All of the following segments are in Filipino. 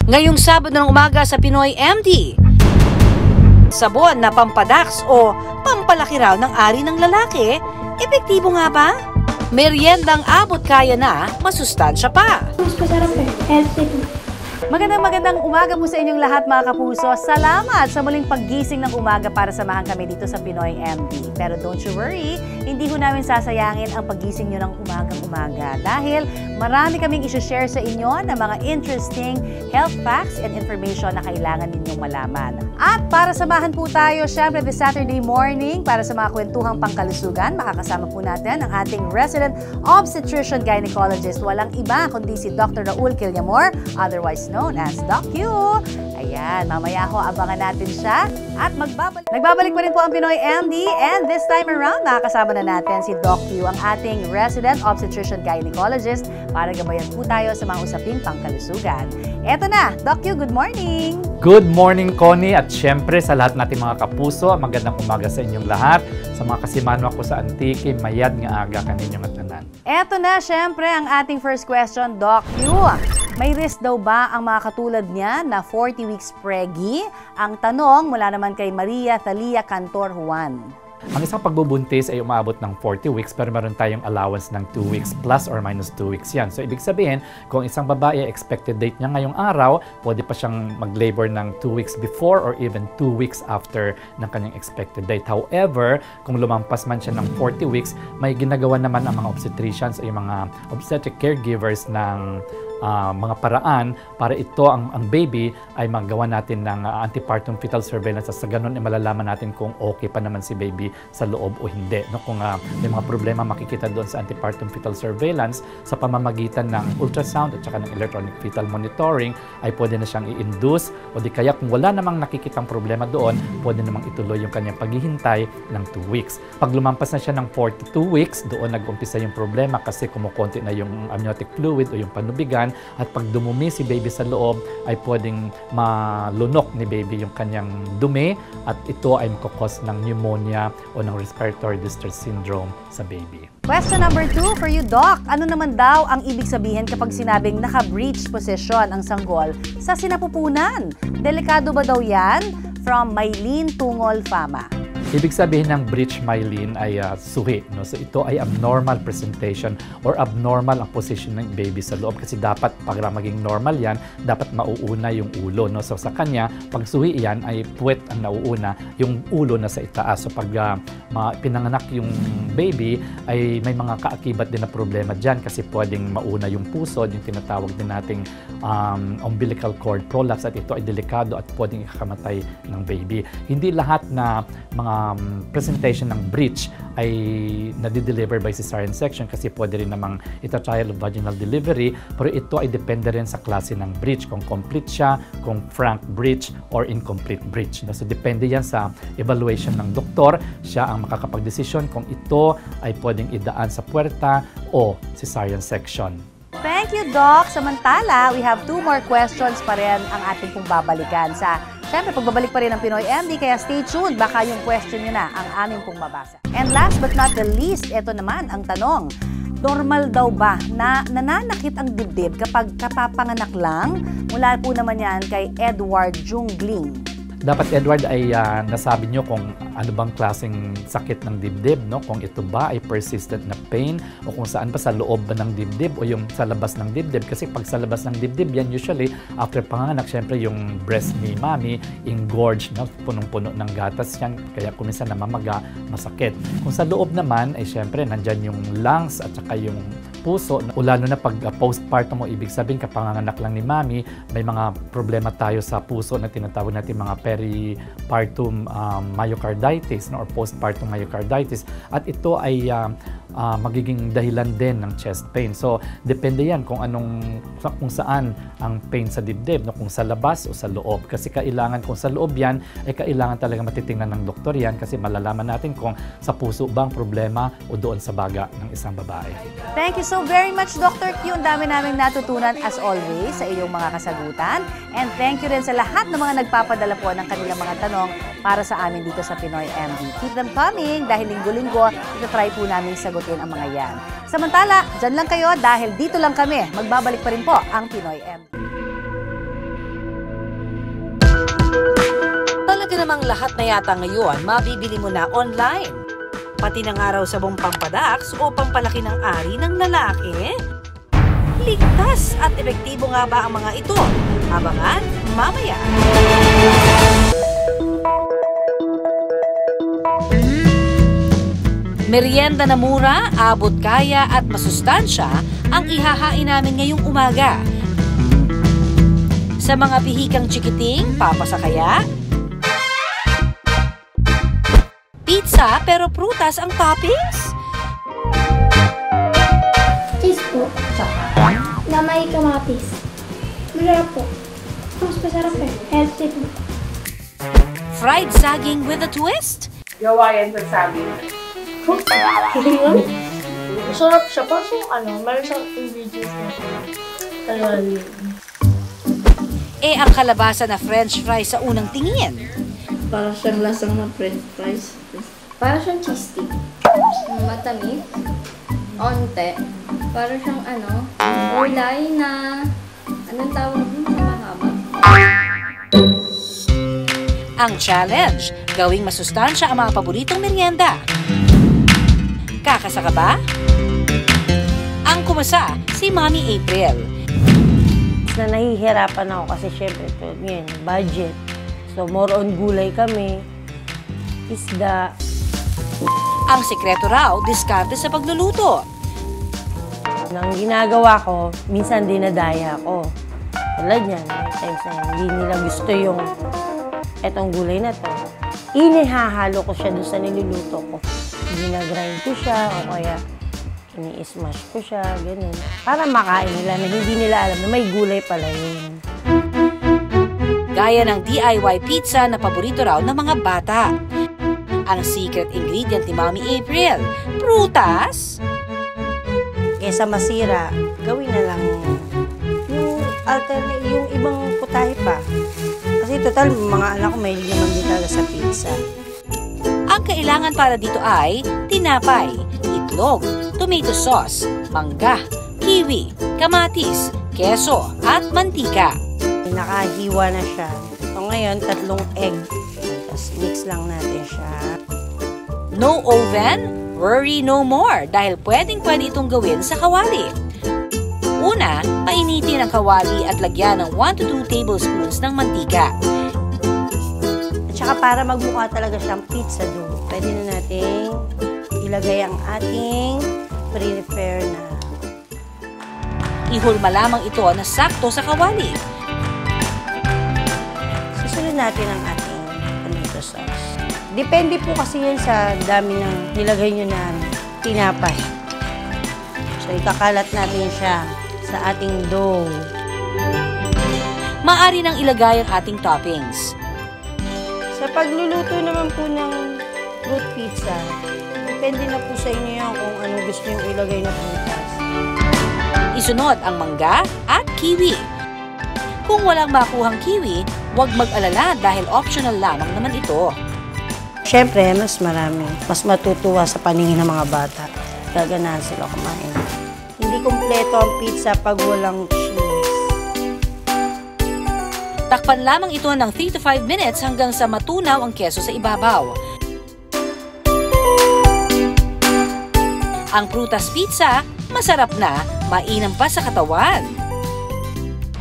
Ngayong Sabado ng umaga sa Pinoy MD. Sabon na pampadax o pampalaki raw ng ari ng lalaki, epektibo nga ba? Meriendang abot kaya na, masustansya pa. Masarap eh. Healthy. Magandang umaga po sa inyong lahat mga kapuso. Salamat sa muling paggising ng umaga para samahan kami dito sa Pinoy MD. Pero don't you worry, hindi ho namin sasayangin ang paggising nyo ng umagang-umaga dahil marami kaming isi-share sa inyo ng mga interesting health facts and information na kailangan ninyong malaman. At para samahan po tayo, syempre this Saturday morning, para sa mga kwentuhang pangkalusugan, makakasama po natin ang ating resident obstetrician gynecologist. Walang iba kundi si Dr. Raul Quillamor, otherwise known as Doc Q. Ayan, mamaya ho abangan natin siya at nagbabalik pa rin po ang Pinoy MD, and this time around nakakasama na natin si Doc Q, ang ating resident obstetrician gynecologist, para gabayan po tayo sa mga usaping pangkalusugan. Eto na, Doc Q, good morning! Good morning, Connie, at syempre sa lahat nating mga kapuso, magandang umaga sa inyong lahat. Sa mga kasimanwa ko sa Antique, mayad nga aga kaninyong atanan. Eto na, syempre, ang ating first question, Doc Q. May risk daw ba ang mga katulad niya na 40 weeks preggy? Ang tanong mula naman kay Maria Thalia Cantor Juan. Ang isang pagbubuntis ay umaabot ng 40 weeks pero meron tayong allowance ng 2 weeks plus or minus 2 weeks yan. So ibig sabihin, kung isang babae expected date niya ngayong araw, pwede pa siyang mag-labor ng 2 weeks before or even 2 weeks after ng kanyang expected date. However, kung lumampas man siya ng 40 weeks, may ginagawa naman ang mga obstetricians o yung mga obstetric caregivers ng mga paraan para ito ang baby ay magawa natin ng antepartum fetal surveillance at sa ganun ay malalaman natin kung okay pa naman si baby sa loob o hindi. No? Kung may mga problema makikita doon sa antepartum fetal surveillance sa pamamagitan ng ultrasound at saka ng electronic fetal monitoring ay pwede na siyang i-induce o di kaya kung wala namang nakikitang problema doon, pwede namang ituloy yung kanyang paghihintay ng 2 weeks. Pag lumampas na siya ng 42 weeks, doon nag-umpisa yung problema kasi kumukonti na yung amniotic fluid o yung panubigan. At pag dumumi si baby sa loob, ay pwedeng malunok ni baby yung kanyang dumi at ito ay makakos ng pneumonia o ng respiratory distress syndrome sa baby. Question number 2 for you, Doc. Ano naman daw ang ibig sabihin kapag sinabing naka-breech position ang sanggol sa sinapupunan? Delikado ba daw yan? From Maylene Tungol Fama. Ibig sabihin ng breech myelin ay suhi. No? So ito ay abnormal presentation or abnormal ang position ng baby sa loob kasi dapat para maging normal yan, dapat mauuna yung ulo. No? So sa kanya, pag suhi yan ay puwet ang nauuna, yung ulo na sa itaas. So pag pinanganak yung baby ay may mga kaakibat din na problema dyan kasi pwedeng mauna yung pusod, yung tinatawag din nating umbilical cord prolapse at ito ay delikado at pwedeng ikakamatay ng baby. Hindi lahat na mga presentation ng breech ay nadi-deliver by cesarean section kasi pwede rin namang ita-trial of vaginal delivery, pero ito ay depende rin sa klase ng breech, kung complete siya, kung frank breech or incomplete breech. So depende yan sa evaluation ng doktor, siya ang makakapag-desisyon kung ito ay pwedeng idaan sa puwerta o cesarean section. Thank you, Doc. Samantala, we have 2 more questions pa rin ang ating pong babalikan sa, syempre, pagbabalik pa rin ng Pinoy MD, kaya stay tuned. Baka yung question nyo na ang aming pong mabasa. And last but not the least, ito naman ang tanong. Normal daw ba na nananakit ang dibdib kapag kapapanganak lang? Mula po naman yan kay Edward Jungling. Dapat, Edward, ay nasabi nyo kung ano bang klaseng sakit ng dibdib, no? Kung ito ba ay persistent na pain o kung saan ba sa loob ba ng dibdib o yung sa labas ng dibdib. Kasi pag sa labas ng dibdib, yan usually after panganak, syempre yung breast ni mami engorged, no? Punong-puno ng gatas yan, kaya kung minsan namamaga, masakit. Kung sa loob naman, ay syempre nandyan yung lungs at saka yung puso. Lalo na pag postpartum mo, ibig sabihin kapanganak lang ni mami, may mga problema tayo sa puso na tinatawag natin mga peripartum myocarditis, no, or postpartum myocarditis. At ito ay magiging dahilan din ng chest pain. So, depende yan kung saan ang pain sa dibdib, no? Kung sa labas o sa loob. Kasi kailangan, kung sa loob yan, ay kailangan talaga matitingnan ng doktor yan kasi malalaman natin kung sa puso bang problema o doon sa baga ng isang babae. Thank you so very much, Dr. Q. Ang dami naming natutunan as always sa iyong mga kasagutan. And thank you rin sa lahat ng mga nagpapadala po ng kanilang mga tanong para sa amin dito sa Pinoy MD. Keep them coming dahil linggo-linggo, ito-try po namin sagutin ang mga yan. Samantala, dyan lang kayo dahil dito lang kami. Magbabalik pa rin po ang Pinoy MD. Talaga namang lahat na yata ngayon mabibili mo na online. Pati ng araw sabong pampadaks o pampalaki ng ari ng lalaki? Ligtas at epektibo nga ba ang mga ito? Abangan mamaya. Merienda na mura, abot kaya at masustansya ang ihahain namin ngayong umaga. Sa mga pihikang chikiting, papasa kaya? Pizza pero prutas ang toppings? Cheese po. Na may kamatis. Masarap po. Mas masarap eh. Healthy po. Fried saging with a twist? Gawayan sa saging. Masarap siya. Kasi meron siyang ingredients na talaga. Ang kalabasa na french fries sa unang tingin. Para siyang lasang ng french fries. Para siyang cheese stick. Matamis. Onte. Para siyang gulay na anong tawag dun sa mahaba? Ang challenge, gawing masustansya ang mga paboritong merienda. Kakasa ka ba? Ang kumasa, si Mommy April. Na nahihirapan ako kasi syempre ngayon, budget. So more on gulay kami, isda. Ang sikreto raw, diskarte sa pagluluto. Nang ginagawa ko, minsan dinadaya ko. Tulad yan, may times na hindi nila gusto yung etong gulay na to. Inihahalo ko siya doon sa niluluto ko. Ginagrind ko siya o kaya ini-smash ko siya, ganun. Para makain nila na hindi nila alam na may gulay pala yun. Gaya ng DIY pizza na paborito raw ng mga bata. Ang secret ingredient ni Mommy April, prutas? Kesa masira, gawin na lang yung alternate, yung ibang putahe pa. Kasi total, mga anak ko may naman din talaga sa pizza. Ang kailangan para dito ay tinapay, itlog, tomato sauce, mangga, kiwi, kamatis, keso at mantika. Nakahiwa na siya. So ngayon, 3 egg. Tapos mix lang natin siya. No oven? Worry no more dahil pwedeng-pwede itong gawin sa kawali. Una, painitin ang kawali at lagyan ng 1 to 2 tablespoons ng mantika. At saka para magmukha talaga siyang pizza dough, pwede na natin ilagay ang ating pre-prepare na. Ihulma lamang ito na sakto sa kawali. Susunod natin ang ating tomato sauce. Depende po kasi yan sa dami ng nilagay nyo na tinapay. So, ikakalat natin siya sa ating dough. Maaari nang ilagay ang ating toppings. Sa pagluluto naman po ng fruit pizza, depende na po sa inyo yan kung ano gusto nyo ilagay na prutas. Isunod ang mangga at kiwi. Kung walang makuhang kiwi, huwag mag-alala dahil optional lamang naman ito. Siyempre, mas marami. Mas matutuwa sa paningin ng mga bata. Gaganahan sila kumain. Hindi kumpleto ang pizza pag walang cheese. Takpan lamang ito ng 3 to 5 minutes hanggang sa matunaw ang keso sa ibabaw. Ang prutas pizza, masarap na, mainam pa sa katawan.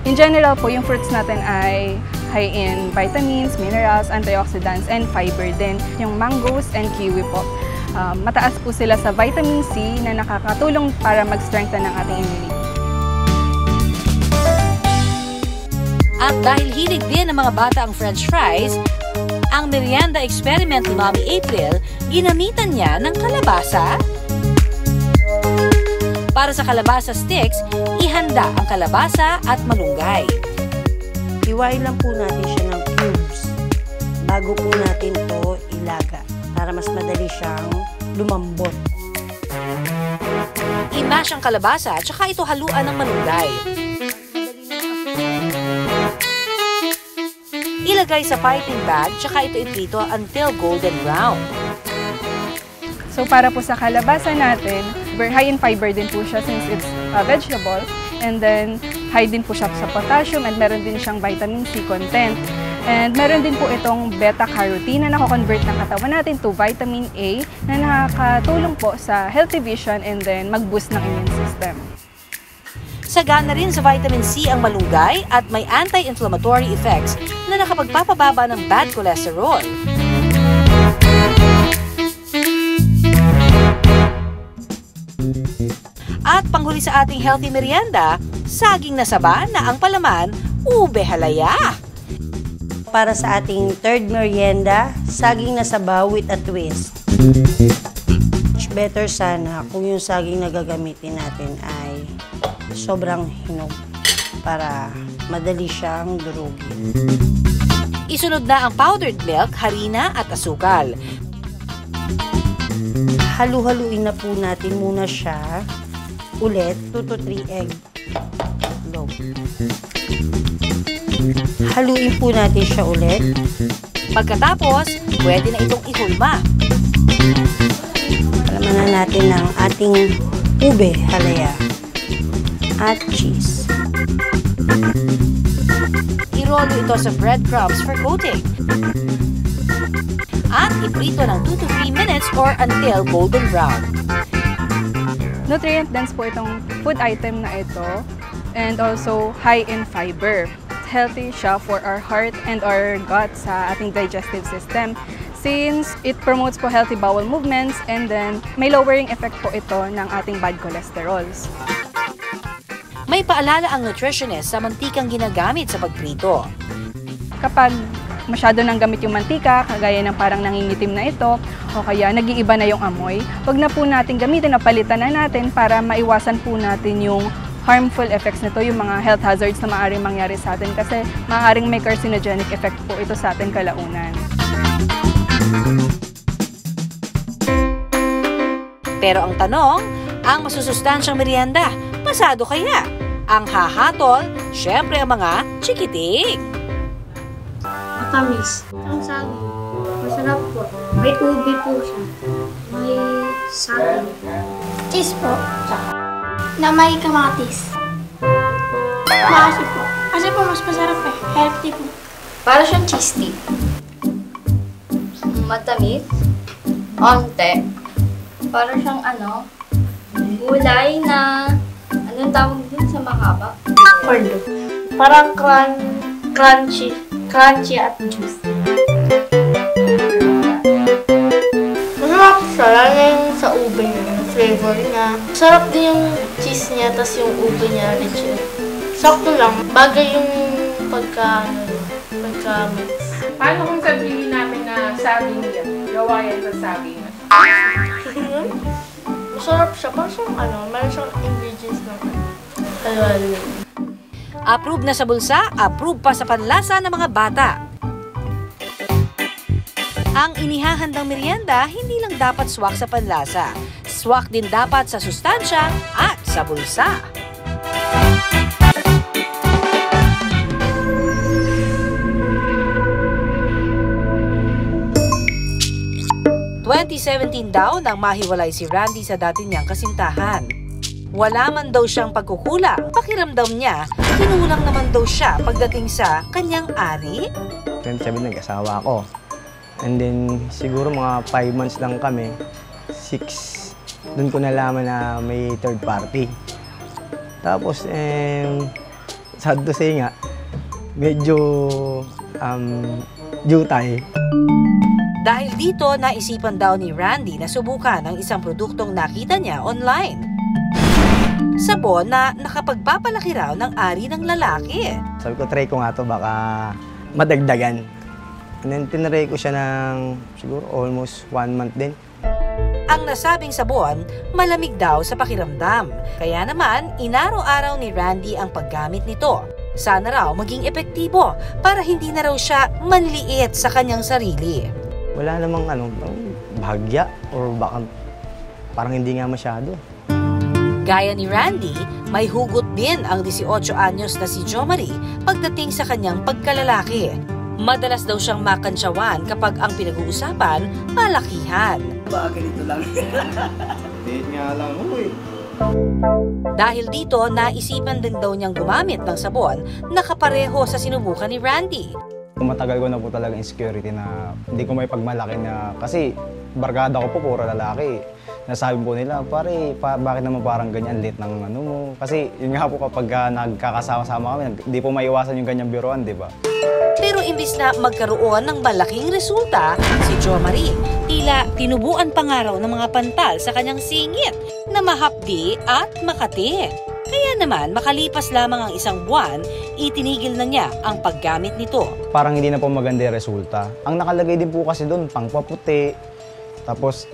In general po, yung fruits natin ay high in vitamins, minerals, antioxidants, and fiber din. Yung mangoes and kiwi po. Mataas po sila sa vitamin C na nakakatulong para mag-strengthen ng ating immunity. At dahil hilig din ng mga bata ang french fries, ang merienda experiment ni Mommy April, ginamitan niya ng kalabasa. Para sa kalabasa sticks, ihanda ang kalabasa at malunggay. Hiwain lang po natin siya ng cubes bago po natin ito ilaga para mas madali siyang lumambot. I-mash ang kalabasa at saka ito haluan ng malunggay. Ilagay sa piping bag, tsaka ito iprito until golden brown. So para po sa kalabasa natin, high in fiber din po siya since it's a vegetable. And then high din po siya sa potassium and meron din siyang vitamin C content. And meron din po itong beta-carotene na nako-convert ng katawan natin to vitamin A na nakakatulong po sa healthy vision and then mag-boost ng immune system. Sagana rin sa vitamin C ang malunggay at may anti-inflammatory effects na nakapagpapababa ng bad cholesterol. At panghuli sa ating healthy merienda, saging na saba na ang palaman, ube halaya. Para sa ating third merienda, saging na sabaw with a twist. Better sana kung yung saging na gagamitin natin ay sobrang hinog para madali siyang durugin. Isunod na ang powdered milk, harina at asukal. Halu-haluin na po natin muna siya ulit, 2 to 3 egg yolk. Haluin po natin siya ulit. Pagkatapos, pwede na itong ihulma. Palaman na natin ng ating ube halaya at cheese. Irolo ito sa breadcrumbs for coating. At iprito ng 2 to 3 minutes or until golden brown. Nutrient dense po itong food item na ito and also high in fiber. Healthy siya for our heart and our gut sa ating digestive system since it promotes po healthy bowel movements and then may lowering effect po ito ng ating bad cholesterols. May paalala ang nutritionist sa mantikang ginagamit sa pagprito. Kapag masyado nang gamit yung mantika, kagaya ng parang nangingitim na ito, o kaya nag-iiba na yung amoy, wag na po natin gamitin o palitan na natin para maiwasan po natin yung harmful effects nito, yung mga health hazards na maaaring mangyari sa atin kasi maaaring may carcinogenic effect po ito sa ating kalaunan. Pero ang tanong, ang masusustansyang merienda, pasado kaya? Ang hahatol, syempre ang mga chikiting. Matamis. Ang saging. Masarap po. May ube po siya. May saging. Cheese po. Na may kamatis. Maasim po. Kasi po mas masarap eh. Healthy po. Para siyang cheese stick. Matamis. Onte. Para siyang gulay na, anong tawag dun sa mahaba? Corn. Parang crunchy. Crunchy at juicy. Masarap siya, lalo yung sa ube niya, yung flavor niya. Sarap din yung cheese niya, tas yung ube niya, rich yun. Sakto lang, bagay yung pagka-mix. Paano kung sabihin namin na saging yan? Gawa yan sa saging. Masarap siya, parang siyang meron siyang ingredients ng halo-halo. Approve na sa bulsa, approve pa sa panlasa ng mga bata. Ang inihahandang merienda, hindi lang dapat swak sa panlasa. Swak din dapat sa sustansya at sa bulsa. – 2017 daw nang mahiwalay si Randy sa dati niyang kasintahan. Wala man daw siyang pagkukulang, pakiramdam niya, kinulang naman daw siya pagdating sa kanyang ari. 27 nag-asawa ako. And then, siguro mga 5 months lang kami, 6, doon ko nalaman na may third party. Tapos, sad to say nga, medyo jutay. Dahil dito, naisipan daw ni Randy na subukan ang isang produktong nakita niya online. Sabon na nakapagpapalaki raw ng ari ng lalaki. Sabi ko, try ko nga to, baka madagdagan. And then, tinry ko siya ng siguro almost 1 month din. Ang nasabing sabon, malamig daw sa pakiramdam. Kaya naman, inaraw-araw ni Randy ang paggamit nito. Sana raw maging epektibo para hindi na raw siya manliit sa kanyang sarili. Wala namang bahagya or baka parang hindi nga masyado. Gaya ni Randy, may hugot din ang 18 anyos na si Jo Marie pagdating sa kanyang pagkalalaki. Madalas daw siyang makantsawan kapag ang pinag-uusapan, malakihan. Bakit ito lang? Date nga lang ako eh. Dahil dito, naisipan din daw niyang gumamit ng sabon na kapareho sa sinubukan ni Randy. Matagal ko na po talaga insecurity na hindi ko may pagmalaki na, kasi barkada ko po puro lalaki. Nasabi po nila, pare, bakit naman parang ganyan, late ng ano mo? Kasi yun nga po kapag nagkakasama-sama kami, hindi po maiwasan yung ganyang biruan, di ba? Pero imbis na magkaroon ng malaking resulta, si Jo Marie tila tinubuan pangaraw ng mga pantal sa kanyang singit na mahapdi at makati. Kaya naman, makalipas lamang ang isang buwan, itinigil na niya ang paggamit nito. Parang hindi na po maganda yung resulta. Ang nakalagay din po kasi doon, pangpaputi, tapos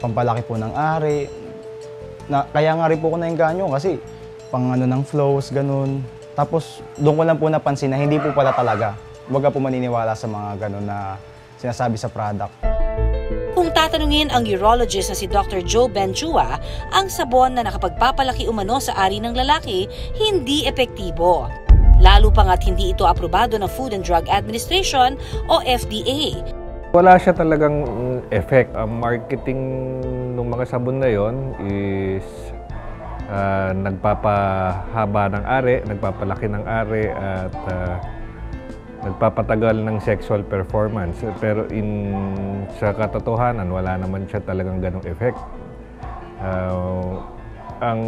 pampalaki po ng ari. Kaya nga rin po ko nainganyo kasi pang ano ng flows, ganun. Tapos doon ko lang po napansin na hindi po pala talaga. Huwag po maniniwala sa mga ganun na sinasabi sa product. Kung tatanungin ang urologist na si Dr. Joe Benchua, ang sabon na nakapagpapalaki umano sa ari ng lalaki hindi epektibo. Lalo pa nga't hindi ito aprobado ng Food and Drug Administration o FDA. Wala siya talagang effect. Ang marketing ng mga sabon na yon is nagpapahaba ng ari, nagpapalaki ng ari at nagpapatagal ng sexual performance. Pero sa katotohanan, wala naman siya talagang ganong effect. Ang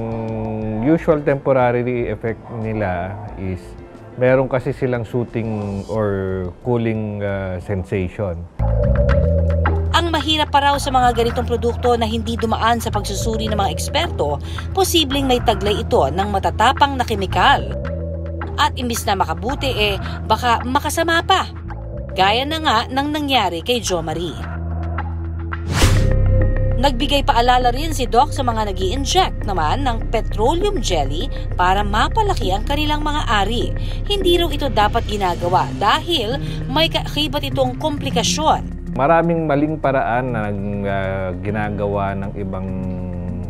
usual temporary effect nila is meron kasi silang soothing or cooling sensation. Ang mahirap pa raw sa mga ganitong produkto na hindi dumaan sa pagsusuri ng mga eksperto, posibleng may taglay ito ng matatapang na kemikal. At imbis na makabuti baka makasama pa. Gaya na nga ng nangyari kay Jo Marie. Nagbigay paalala rin si Doc sa mga nag-i-inject naman ng petroleum jelly para mapalaki ang kanilang mga ari. Hindi raw ito dapat ginagawa dahil may kaakibat itong komplikasyon. Maraming maling paraan na ginagawa ng ibang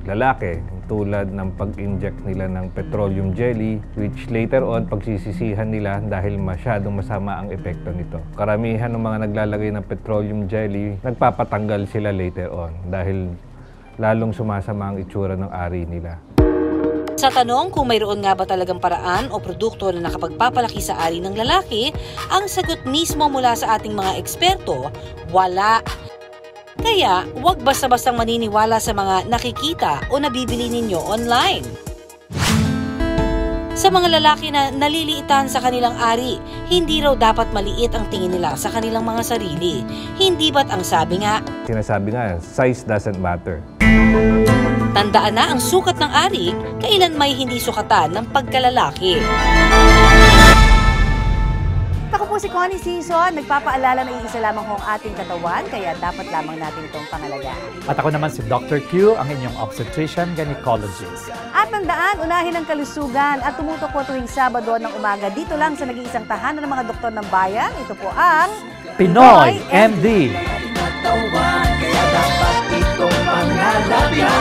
lalaki tulad ng pag-inject nila ng petroleum jelly which later on pagsisisihan nila dahil masyadong masama ang epekto nito. Karamihan ng mga naglalagay ng petroleum jelly, nagpapatanggal sila later on dahil lalong sumasama ang itsura ng ari nila. Sa tanong kung mayroon nga ba talagang paraan o produkto na nakapagpapalaki sa ari ng lalaki, ang sagot mismo mula sa ating mga eksperto, wala. Kaya, huwag basta-bastang maniniwala sa mga nakikita o nabibili ninyo online. Sa mga lalaki na naliliitan sa kanilang ari, hindi raw dapat maliit ang tingin nila sa kanilang mga sarili. Hindi ba't ang sabi nga? Sinasabi nga, size doesn't matter. Tandaan na ang sukat ng ari, kailan may hindi sukatan ng pagkalalaki. Ako po si Connie Sison, nagpapaalala na iisa lamang ho ang ating katawan, kaya dapat lamang natin itong pangalagaan. At ako naman si Dr. Q, ang inyong obstetrician gynecologist. At tandaan, unahin ang kalusugan at tumutok po tuwing Sabado ng umaga dito lang sa nag-iisang tahanan ng mga doktor ng bayan. Ito po ang Pinoy MD! Kaya dapat itong pangalagaan.